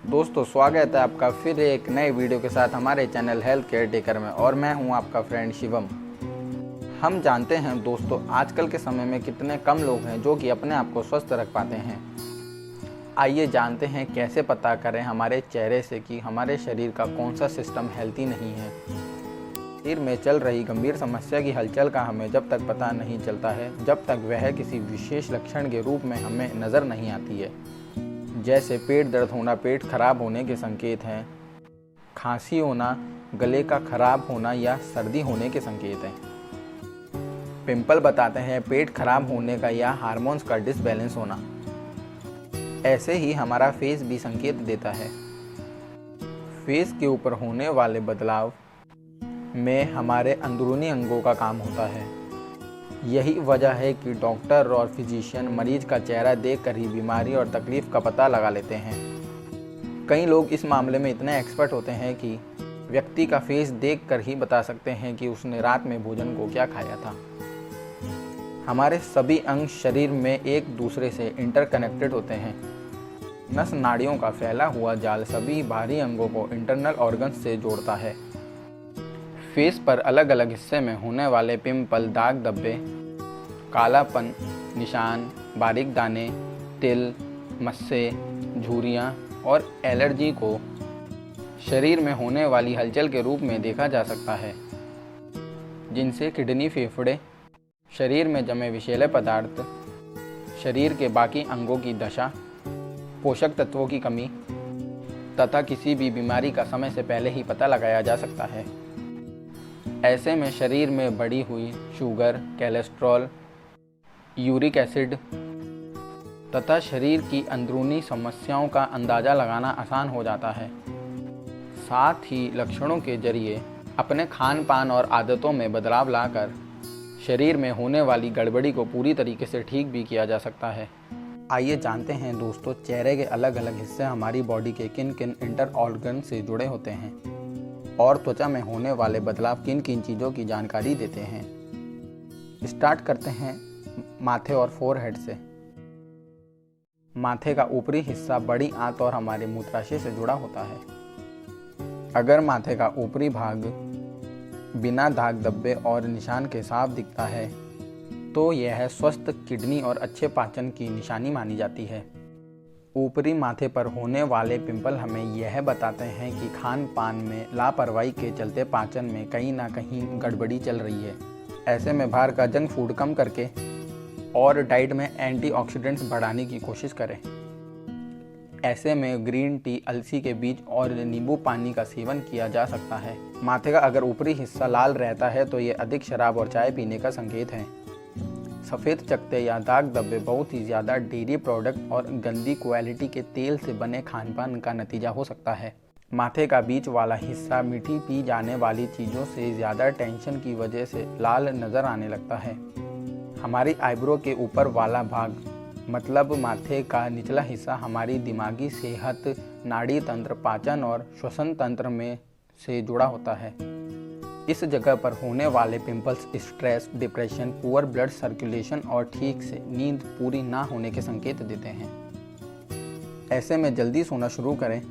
दोस्तों स्वागत है आपका फिर एक नए वीडियो के साथ हमारे चैनल हेल्थ केयर टेकर में। और मैं हूं आपका फ्रेंड शिवम। हम जानते हैं दोस्तों, आजकल के समय में कितने कम लोग हैं जो कि अपने आप को स्वस्थ रख पाते हैं। आइए जानते हैं कैसे पता करें हमारे चेहरे से कि हमारे शरीर का कौन सा सिस्टम हेल्थी नहीं है। शरीर में चल रही गंभीर समस्या की हलचल का हमें जब तक पता नहीं चलता है, जब तक वह किसी विशेष लक्षण के रूप में हमें नज़र नहीं आती है। जैसे पेट दर्द होना पेट खराब होने के संकेत हैं, खांसी होना गले का खराब होना या सर्दी होने के संकेत हैं। पिंपल बताते हैं पेट खराब होने का या हार्मोन्स का डिसबैलेंस होना। ऐसे ही हमारा फेस भी संकेत देता है। फेस के ऊपर होने वाले बदलाव में हमारे अंदरूनी अंगों का काम होता है। यही वजह है कि डॉक्टर और फिजिशियन मरीज का चेहरा देखकर ही बीमारी और तकलीफ का पता लगा लेते हैं। कई लोग इस मामले में इतने एक्सपर्ट होते हैं कि व्यक्ति का फेस देखकर ही बता सकते हैं कि उसने रात में भोजन को क्या खाया था। हमारे सभी अंग शरीर में एक दूसरे से इंटरकनेक्टेड होते हैं। नस नाड़ियों का फैला हुआ जाल सभी बाहरी अंगों को इंटरनल ऑर्गन्स से जोड़ता है। फेस पर अलग अलग हिस्से में होने वाले पिंपल, दाग धब्बे, कालापन, निशान, बारीक दाने, तिल, मस्से, झुर्रियाँ और एलर्जी को शरीर में होने वाली हलचल के रूप में देखा जा सकता है, जिनसे किडनी, फेफड़े, शरीर में जमे विषैले पदार्थ, शरीर के बाकी अंगों की दशा, पोषक तत्वों की कमी तथा किसी भी बीमारी का समय से पहले ही पता लगाया जा सकता है। ऐसे में शरीर में बढ़ी हुई शुगर, कोलेस्ट्रॉल, यूरिक एसिड तथा शरीर की अंदरूनी समस्याओं का अंदाज़ा लगाना आसान हो जाता है। साथ ही लक्षणों के जरिए अपने खान पान और आदतों में बदलाव लाकर शरीर में होने वाली गड़बड़ी को पूरी तरीके से ठीक भी किया जा सकता है। आइए जानते हैं दोस्तों, चेहरे के अलग अलग हिस्से हमारी बॉडी के किन किन इंटर ऑर्गन से जुड़े होते हैं और त्वचा में होने वाले बदलाव किन किन चीज़ों की जानकारी देते हैं। स्टार्ट करते हैं माथे और फोरहेड से। माथे का ऊपरी हिस्सा बड़ी आंत और हमारे मूत्राशय से जुड़ा होता है। अगर माथे का ऊपरी भाग बिना दाग धब्बे और निशान के साफ दिखता है तो यह स्वस्थ किडनी और अच्छे पाचन की निशानी मानी जाती है। ऊपरी माथे पर होने वाले पिंपल हमें यह बताते हैं कि खान पान में लापरवाही के चलते पाचन में कहीं ना कहीं गड़बड़ी चल रही है। ऐसे में बाहर का जंक फूड कम करके और डाइट में एंटीऑक्सीडेंट्स बढ़ाने की कोशिश करें। ऐसे में ग्रीन टी, अलसी के बीज और नींबू पानी का सेवन किया जा सकता है। माथे का अगर ऊपरी हिस्सा लाल रहता है तो ये अधिक शराब और चाय पीने का संकेत है। सफ़ेद चकत्ते या दाग धब्बे बहुत ही ज़्यादा डेयरी प्रोडक्ट और गंदी क्वालिटी के तेल से बने खान पान का नतीजा हो सकता है। माथे का बीच वाला हिस्सा मीठी पी जाने वाली चीज़ों से ज़्यादा टेंशन की वजह से लाल नज़र आने लगता है। हमारी आईब्रो के ऊपर वाला भाग मतलब माथे का निचला हिस्सा हमारी दिमागी सेहत, नाड़ी तंत्र, पाचन और श्वसन तंत्र में से जुड़ा होता है। इस जगह पर होने वाले pimples stress, depression, poor blood circulation और ठीक से नींद पूरी ना होने के संकेत देते हैं। ऐसे में जल्दी सोना शुरू करें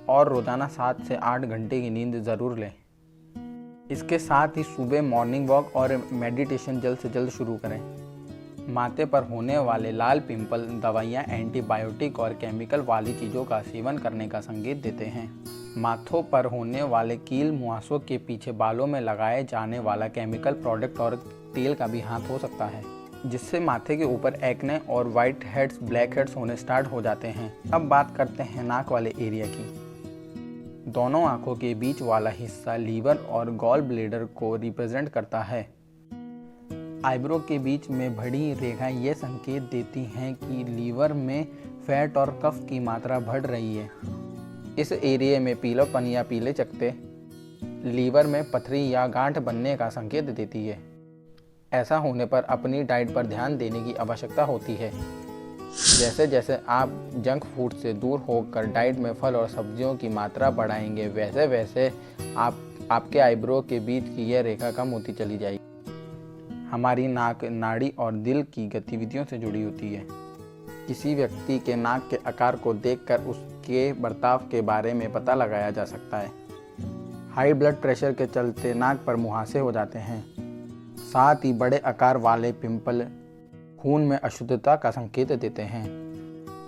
और रोजाना 7 से 8 घंटे की नींद ज़रूर लें। इसके साथ ही सुबह मॉर्निंग वॉक और मेडिटेशन जल्द से जल्द शुरू करें। माथे पर होने वाले लाल पिंपल दवाइयाँ, एंटीबायोटिक और केमिकल वाली चीज़ों का सेवन करने का संकेत देते हैं। माथों पर होने वाले कील मुहासों के पीछे बालों में लगाए जाने वाला केमिकल प्रोडक्ट और तेल का भी हाथ हो सकता है, जिससे माथे के ऊपर एक्ने और वाइट हेड्स, ब्लैक हेड्स होने स्टार्ट हो जाते हैं। अब बात करते हैं नाक वाले एरिया की। दोनों आंखों के बीच वाला हिस्सा लीवर और गॉल ब्लेडर को रिप्रेजेंट करता है। आईब्रो के बीच में बढ़ी रेखाएं ये संकेत देती हैं कि लीवर में फैट और कफ की मात्रा बढ़ रही है। इस एरिया में पीलापन या पीले चकत्ते लीवर में पथरी या गांठ बनने का संकेत देती है। ऐसा होने पर अपनी डाइट पर ध्यान देने की आवश्यकता होती है। जैसे जैसे आप जंक फूड से दूर होकर डाइट में फल और सब्जियों की मात्रा बढ़ाएंगे, वैसे वैसे आपके आईब्रो के बीच की यह रेखा कम होती चली जाएगी। हमारी नाक नाड़ी और दिल की गतिविधियों से जुड़ी होती है। किसी व्यक्ति के नाक के आकार को देखकर उसके बर्ताव के बारे में पता लगाया जा सकता है। हाई ब्लड प्रेशर के चलते नाक पर मुहासे हो जाते हैं। साथ ही बड़े आकार वाले पिंपल खून में अशुद्धता का संकेत देते हैं।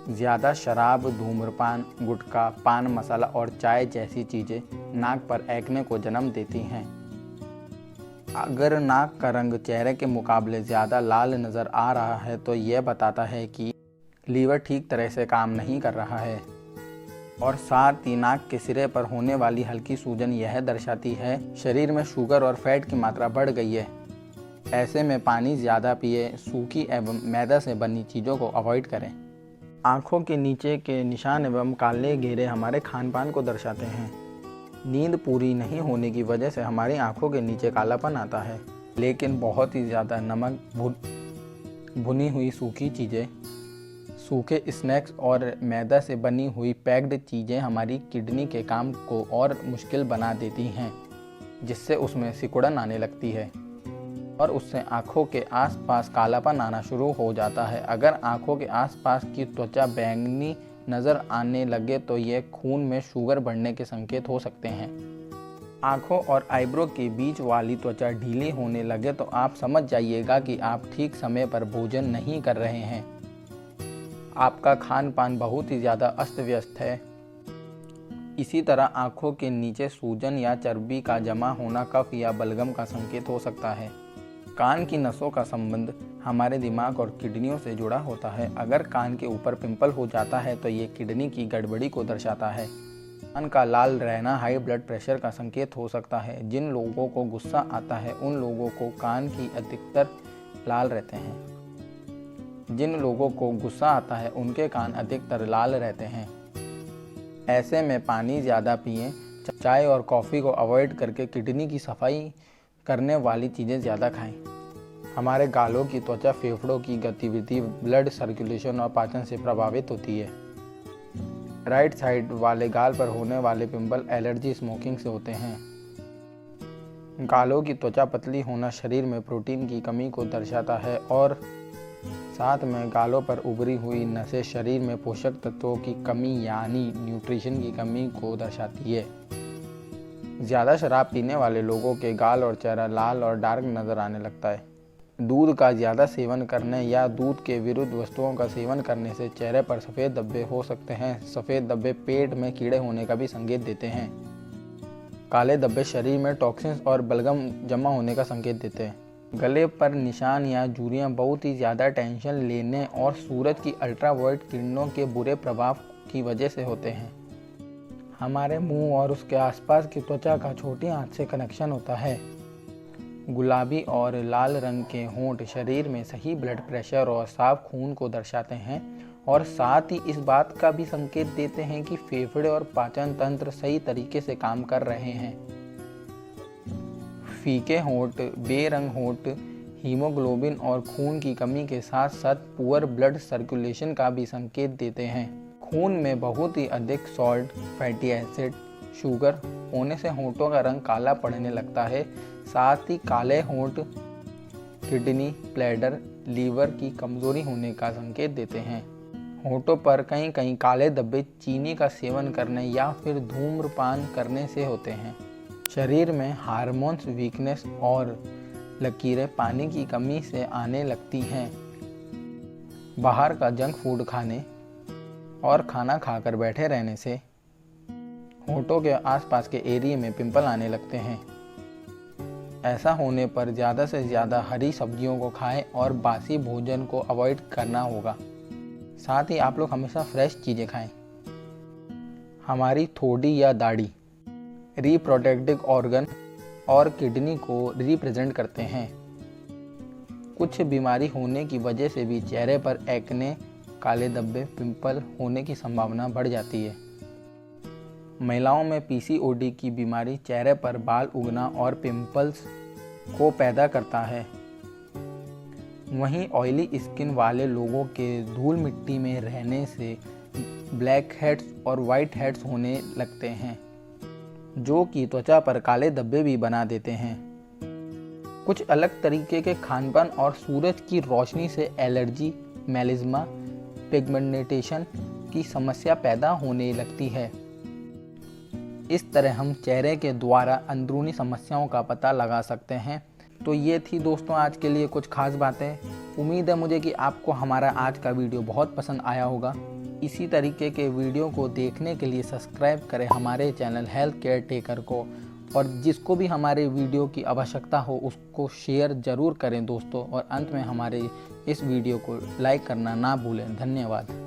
ज़्यादा शराब, धूम्रपान, गुटखा, पान मसाला और चाय जैसी चीज़ें नाक पर एक्ने को जन्म देती हैं। अगर नाक का रंग चेहरे के मुकाबले ज़्यादा लाल नज़र आ रहा है तो यह बताता है कि लीवर ठीक तरह से काम नहीं कर रहा है। और साथ ही नाक के सिरे पर होने वाली हल्की सूजन यह दर्शाती है शरीर में शुगर और फैट की मात्रा बढ़ गई है। ऐसे में पानी ज़्यादा पिए, सूखी एवं मैदा से बनी चीज़ों को अवॉइड करें। आँखों के नीचे के निशान एवं काले घेरे हमारे खान पान को दर्शाते हैं। नींद पूरी नहीं होने की वजह से हमारी आँखों के नीचे कालापन आता है, लेकिन बहुत ही ज़्यादा नमक, भुनी हुई सूखी चीज़ें, सूखे स्नैक्स और मैदा से बनी हुई पैक्ड चीज़ें हमारी किडनी के काम को और मुश्किल बना देती हैं, जिससे उसमें सिकुड़न आने लगती है और उससे आँखों के आसपास कालापन आना शुरू हो जाता है। अगर आँखों के आसपास की त्वचा बैंगनी नज़र आने लगे तो ये खून में शुगर बढ़ने के संकेत हो सकते हैं। आँखों और आईब्रो के बीच वाली त्वचा ढीली होने लगे तो आप समझ जाइएगा कि आप ठीक समय पर भोजन नहीं कर रहे हैं। आपका खान पान बहुत ही ज़्यादा अस्त व्यस्त है। इसी तरह आँखों के नीचे सूजन या चर्बी का जमा होना कफ या बलगम का संकेत हो सकता है। कान की नसों का संबंध हमारे दिमाग और किडनियों से जुड़ा होता है। अगर कान के ऊपर पिंपल हो जाता है तो ये किडनी की गड़बड़ी को दर्शाता है। कान का लाल रहना हाई ब्लड प्रेशर का संकेत हो सकता है। जिन लोगों को गुस्सा आता है उन लोगों को कान की अधिकतर लाल रहते हैं। जिन लोगों को गुस्सा आता है उनके कान अधिकतर लाल रहते हैं। ऐसे में पानी ज़्यादा पिएं, चाय और कॉफ़ी को अवॉइड करके किडनी की सफाई करने वाली चीज़ें ज़्यादा खाएं। हमारे गालों की त्वचा फेफड़ों की गतिविधि, ब्लड सर्कुलेशन और पाचन से प्रभावित होती है। राइट साइड वाले गाल पर होने वाले पिंपल एलर्जी स्मोकिंग से होते हैं। गालों की त्वचा पतली होना शरीर में प्रोटीन की कमी को दर्शाता है और साथ में गालों पर उभरी हुई नसें शरीर में पोषक तत्वों की कमी यानी न्यूट्रिशन की कमी को दर्शाती है। ज़्यादा शराब पीने वाले लोगों के गाल और चेहरा लाल और डार्क नज़र आने लगता है। दूध का ज़्यादा सेवन करने या दूध के विरुद्ध वस्तुओं का सेवन करने से चेहरे पर सफ़ेद धब्बे हो सकते हैं। सफ़ेद धब्बे पेट में कीड़े होने का भी संकेत देते हैं। काले धब्बे शरीर में टॉक्सिन्स और बलगम जमा होने का संकेत देते हैं। गले पर निशान या झुर्रियाँ बहुत ही ज़्यादा टेंशन लेने और सूरज की अल्ट्रावायलेट किरणों के बुरे प्रभाव की वजह से होते हैं। हमारे मुंह और उसके आसपास की त्वचा का छोटी आंत से कनेक्शन होता है। गुलाबी और लाल रंग के होंठ शरीर में सही ब्लड प्रेशर और साफ खून को दर्शाते हैं और साथ ही इस बात का भी संकेत देते हैं कि फेफड़े और पाचन तंत्र सही तरीके से काम कर रहे हैं। फीके होंठ, बेरंग होंठ हीमोग्लोबिन और खून की कमी के साथ साथ पुअर ब्लड सर्कुलेशन का भी संकेत देते हैं। खून में बहुत ही अधिक सॉल्ट, फैटी एसिड, शुगर होने से होंठों का रंग काला पड़ने लगता है। साथ ही काले होंठ किडनी, ब्लैडर, लीवर की कमजोरी होने का संकेत देते हैं। होंठों पर कहीं कहीं काले धब्बे चीनी का सेवन करने या फिर धूम्रपान करने से होते हैं। शरीर में हार्मोन्स वीकनेस और लकीरें पानी की कमी से आने लगती हैं। बाहर का जंक फूड खाने और खाना खाकर बैठे रहने से होंठों के आसपास के एरिया में पिंपल आने लगते हैं। ऐसा होने पर ज़्यादा से ज़्यादा हरी सब्जियों को खाएं और बासी भोजन को अवॉइड करना होगा। साथ ही आप लोग हमेशा फ्रेश चीज़ें खाएं। हमारी थोड़ी या दाढ़ी रिप्रोडक्टिव ऑर्गन और किडनी को रिप्रेजेंट करते हैं। कुछ बीमारी होने की वजह से भी चेहरे पर एक्ने, काले धब्बे, पिंपल होने की संभावना बढ़ जाती है। महिलाओं में पीसीओडी की बीमारी चेहरे पर बाल उगना और पिंपल्स को पैदा करता है। वहीं ऑयली स्किन वाले लोगों के धूल मिट्टी में रहने से ब्लैक हेड्स और वाइट हेड्स होने लगते हैं, जो कि त्वचा पर काले धब्बे भी बना देते हैं। कुछ अलग तरीके के खानपान और सूरज की रोशनी से एलर्जी, मेलिज्मा, पिगमेंटेशन की समस्या पैदा होने लगती है। इस तरह हम चेहरे के द्वारा अंदरूनी समस्याओं का पता लगा सकते हैं। तो ये थी दोस्तों आज के लिए कुछ खास बातें। उम्मीद है मुझे कि आपको हमारा आज का वीडियो बहुत पसंद आया होगा। इसी तरीके के वीडियो को देखने के लिए सब्सक्राइब करें हमारे चैनल हेल्थ केयर टेकर को, और जिसको भी हमारे वीडियो की आवश्यकता हो उसको शेयर ज़रूर करें दोस्तों। और अंत में हमारे इस वीडियो को लाइक करना ना भूलें। धन्यवाद।